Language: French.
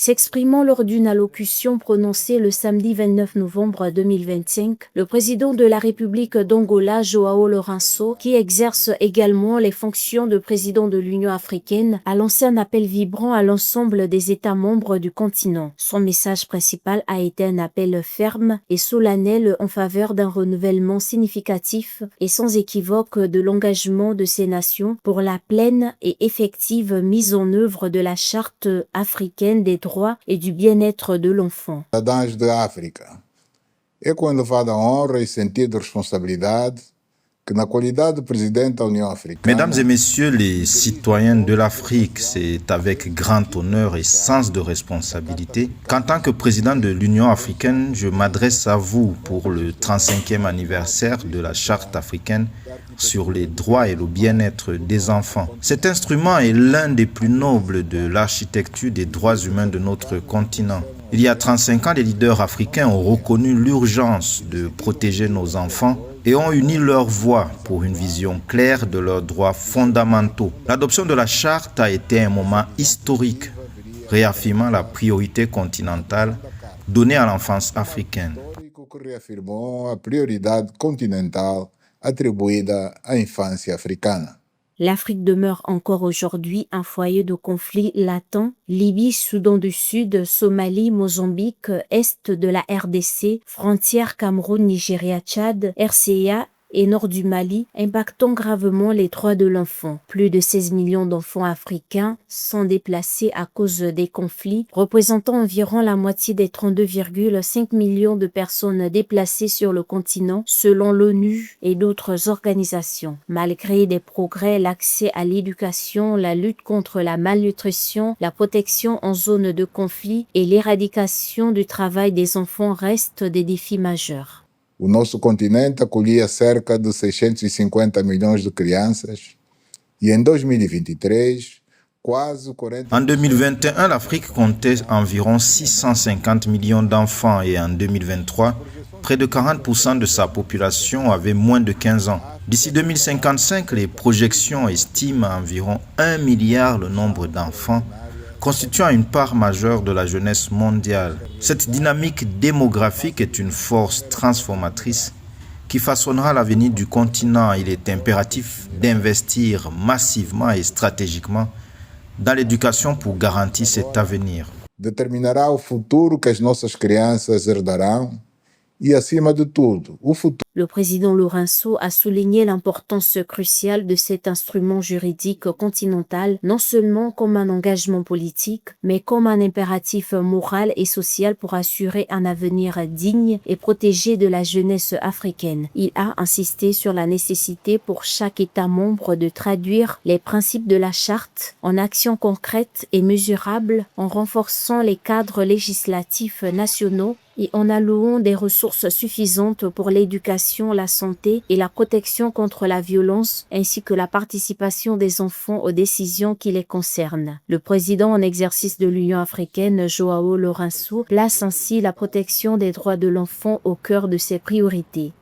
S'exprimant lors d'une allocution prononcée le samedi 29 novembre 2025, le président de la République d'Angola, João Lourenço, qui exerce également les fonctions de président de l'Union africaine, a lancé un appel vibrant à l'ensemble des États membres du continent. Son message principal a été un appel ferme et solennel en faveur d'un renouvellement significatif et sans équivoque de l'engagement de ces nations pour la pleine et effective mise en œuvre de la Charte africaine des droits et du bien-être de l'enfant. Cidadãos da África, é com elevada honra e sentido de responsabilidade que, na qualidade de président de l'Union africaine, Mesdames et messieurs les citoyens de l'Afrique, c'est avec grand honneur et sens de responsabilité qu'en tant que président de l'Union africaine, je m'adresse à vous pour le 35e anniversaire de la Charte africaine sur les droits et le bien-être des enfants. Cet instrument est l'un des plus nobles de l'architecture des droits humains de notre continent. Il y a 35 ans, les leaders africains ont reconnu l'urgence de protéger nos enfants et ont uni leurs voix pour une vision claire de leurs droits fondamentaux. L'adoption de la charte a été un moment historique, réaffirmant la priorité continentale donnée à l'enfance africaine. que reafirmou a prioridade continental atribuída à infância africana. L'Afrique demeure encore aujourd'hui un foyer de conflits latents. Libye, Soudan du Sud, Somalie, Mozambique, Est de la RDC, frontière Cameroun, Nigeria, Tchad, RCA et nord du Mali, impactant gravement les droits de l'enfant. Plus de 16 millions d'enfants africains sont déplacés à cause des conflits, représentant environ la moitié des 32,5 millions de personnes déplacées sur le continent, selon l'ONU et d'autres organisations. Malgré des progrès, l'accès à l'éducation, la lutte contre la malnutrition, la protection en zone de conflit et l'éradication du travail des enfants restent des défis majeurs. O nosso continente acolhia cerca de 650 milhões de crianças e em 2023, quase 40... En 2021, l'Afrique comptait environ 650 millions d'enfants et en 2023, près de 40% de sa population avait moins de 15 ans. D'ici 2055, les projections estiment à environ 1 milliard le nombre d'enfants, constituant une part majeure de la jeunesse mondiale. Cette dynamique démographique est une force transformatrice qui façonnera l'avenir du continent. Il est impératif d'investir massivement et stratégiquement dans l'éducation pour garantir cet avenir. Determinará o futuro que as nossas crianças herdarão e, acima de tudo, o futuro. Le président Lourenço a souligné l'importance cruciale de cet instrument juridique continental, non seulement comme un engagement politique, mais comme un impératif moral et social pour assurer un avenir digne et protégé de la jeunesse africaine. Il a insisté sur la nécessité pour chaque État membre de traduire les principes de la charte en actions concrètes et mesurables, en renforçant les cadres législatifs nationaux et en allouant des ressources suffisantes pour l'éducation, la santé et la protection contre la violence, ainsi que la participation des enfants aux décisions qui les concernent. Le président en exercice de l'Union africaine, João Lourenço, place ainsi la protection des droits de l'enfant au cœur de ses priorités.